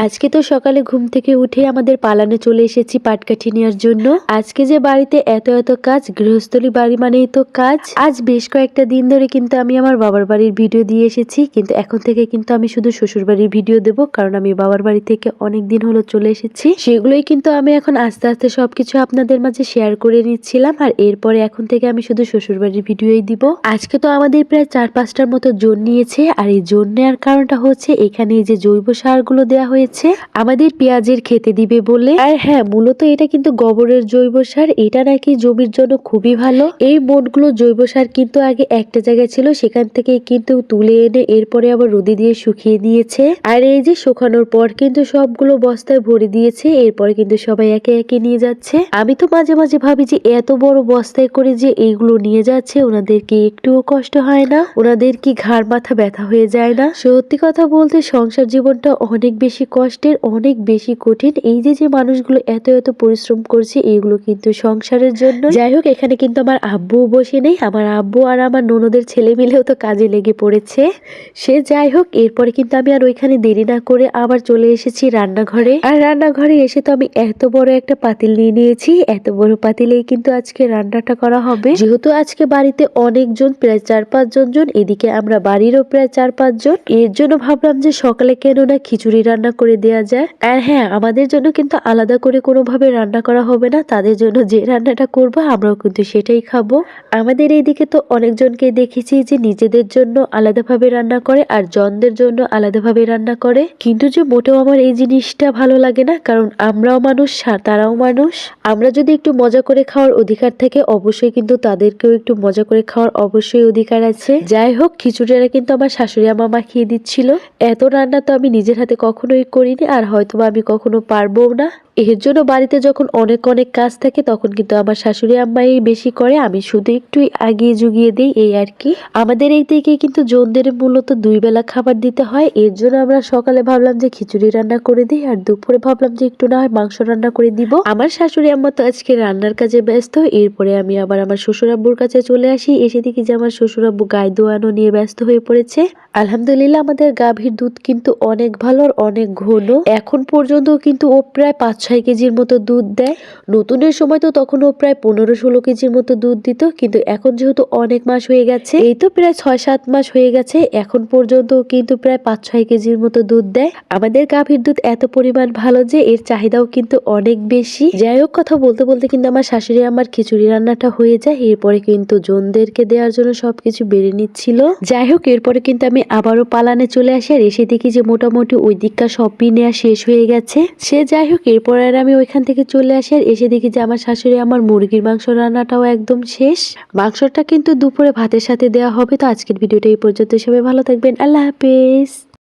আজকে তো সকালে ঘুম থেকে উঠে আমাদের পালানে চলে এসেছি পাটকাঠি নেওয়ার জন্য। আজকে যে বাড়িতে এত এত কাজ, গৃহস্থলী বাড়ি মানেই তো কাজ। আজ বেশ কয়েকটা দিন ধরে কিন্তু আমি আমার বাবার বাড়ির ভিডিও দিয়ে এসেছি, কিন্তু এখন থেকে কিন্তু আমি শুধু শ্বশুর বাড়ির ভিডিও দেবো, কারণ আমি বাবার বাড়ি থেকে অনেক দিন হলো চলে এসেছি। সেগুলোই কিন্তু আমি এখন আস্তে আস্তে সবকিছু আপনাদের মাঝে শেয়ার করে নিচ্ছিলাম, আর এরপরে এখন থেকে আমি শুধু শ্বশুর বাড়ির ভিডিওই দিব। আজকে তো আমাদের প্রায় 4-5টার মতো জোন নিয়েছে, আর এই জোন নেওয়ার কারণটা হচ্ছে এখানে যে জৈব সারগুলো দেওয়া হয়েছে আমাদের পেঁয়াজের খেতে দিবে বলে। আর হ্যাঁ, মূলত এটা কিন্তু গোবরের জৈব সার, এটা নাকি জমির জন্য খুবই ভালো। এই মোটগুলো জৈব সার কিন্তু আগে একটা জায়গায় ছিল, সেখান থেকে কিন্তু তুলে এনে এরপরে আবার রোদে দিয়ে শুকিয়ে নিয়েছে। আর এই যে শুকানোর পর কিন্তু সবগুলো বস্তায় ভরে দিয়েছে, এরপরে কিন্তু সবাই একে একে নিয়ে যাচ্ছে। আমি তো মাঝে মাঝে ভাবি যে এত বড় বস্তায় করে যে এইগুলো নিয়ে যাচ্ছে, ওনাদের কি একটুও কষ্ট হয় না? ওনাদের কি ঘাড় মাথা ব্যথা হয়ে যায় না? সত্যি কথা বলতে সংসার জীবনটা অনেক বেশি কষ্টের, অনেক বেশি কঠিন। এই যে মানুষগুলো এত এত পরিশ্রম করছে, এইগুলো কিন্তু সংসারের জন্য। যাই হোক, এখানে কিন্তু আমার আব্বু বসে নেই, আমার আব্বু আর আমার ননদের ছেলে মিলেও তো কাজে লেগে পড়েছে। সে যাই হোক, এরপরে কিন্তু আমি আর ওইখানে দেরি না করে আবার চলে এসেছি রান্নাঘরে। আর রান্নাঘরে এসে তো আমি এত বড় একটা পাতিল নিয়ে নিয়েছি। এত বড় পাতিলেই কিন্তু আজকে রান্নাটা করা হবে। যেহেতু আজকে বাড়িতে অনেকজন, প্রায় 4-5 জন, এদিকে আমরা বাড়িরও প্রায় 4-5 জন, এর জন্য ভাবলাম যে সকালে কেন না খিচুড়ি রান্না করে দেওয়া যায়। আর হ্যাঁ, আমাদের জন্য কিন্তু আলাদা করে কোনোভাবে রান্না করা হবে না, তাদের জন্য যে রান্নাটা করবো আমরাও কিন্তু সেটাই খাবো। আমাদের এইদিকে তো অনেকজনকে দেখেছি যে নিজেদের জন্য আলাদাভাবে রান্না করে আর জনদের জন্য আলাদাভাবে রান্না করে, কিন্তু যে মোটেও আমার এই জিনিসটা ভালো লাগে না, কারণ আমরাও মানুষ আর তারাও মানুষ। আমরা যদি একটু মজা করে খাওয়ার অধিকার থাকে, অবশ্যই কিন্তু তাদেরকেও একটু মজা করে খাওয়ার অবশ্যই অধিকার আছে। যাই হোক, খিচুড়িটা কিন্তু আমার শাশুড়ি আমা মাখিয়ে দিচ্ছিল। এত রান্না তো আমি নিজের হাতে কখনোই করিনি, আর হয়তোবা আমি কখনো পারবো না। এর জন্য বাড়িতে যখন অনেক অনেক কাজ থাকে তখন কিন্তু আমার শাশুড়ি আম্মাই বেশি করে, আমি শুধু একটু আগিয়ে জুগিয়ে দিই, এই আর কি। আমাদের এই দিকে কিন্তু জনদের মূলত 2 বেলা খাবার দিতে হয়, এর জন্য আমরা সকালে ভাবলাম যে খিচুড়ি রান্না করে দিই, আর দুপুরে ভাবলাম যে একটু না হয় মাংস রান্না করে দিব। আমার শাশুড়ি আম্মা তো আজকে রান্নার কাজে ব্যস্ত। এরপরে আমি আবার আমার শ্বশুর আব্বুর কাছে চলে আসি। এসে দেখি যে আমার শ্বশুর আব্বু গায়ে দোয়ানো নিয়ে ব্যস্ত হয়ে পড়েছে। আলহামদুলিল্লাহ, আমাদের গাভীর দুধ কিন্তু অনেক ভালো, অনেক ঘন। এখন পর্যন্ত কিন্তু ও প্রায় 5-6 কেজির মতো দুধ দেয়। নতুনের সময় তো তখন ও প্রায় 15-16 কেজির মতো দুধ দিত, কিন্তু এখন যেহেতু অনেক মাস হয়ে গেছে, এই তো প্রায় 6-7 মাস হয়ে গেছে, এখন পর্যন্ত কিন্তু প্রায় 5-6 কেজির মতো দুধ দেয়। আমাদের গাভীর দুধ এত পরিমাণ ভালো যে এর চাহিদাও কিন্তু অনেক বেশি। যাই হোক, কথা বলতে বলতে কিন্তু আমার শাশুড়ি আমার খিচুড়ি রান্নাটা হয়ে যায়। এরপরে কিন্তু জনদেরকে দেওয়ার জন্য সবকিছু বেড়ে নিচ্ছিল। যাই হোক, এরপরে কিন্তু আমি আবারও পালানে চলে আসি, আর এসে দেখি যে মোটামুটি ওই দিককার সবই নেওয়া শেষ হয়ে গেছে। সে যাই হোক, এরপর আর আমি ওইখান থেকে চলে আসি, আর এসে দেখি যে আমার শাশুড়ি আমার মুরগির মাংস রান্নাটাও একদম শেষ। মাংসটা কিন্তু দুপুরে ভাতের সাথে দেওয়া হবে। তো আজকের ভিডিওটা এই পর্যন্ত, সবাই ভালো থাকবেন, আল্লাহ হাফেজ।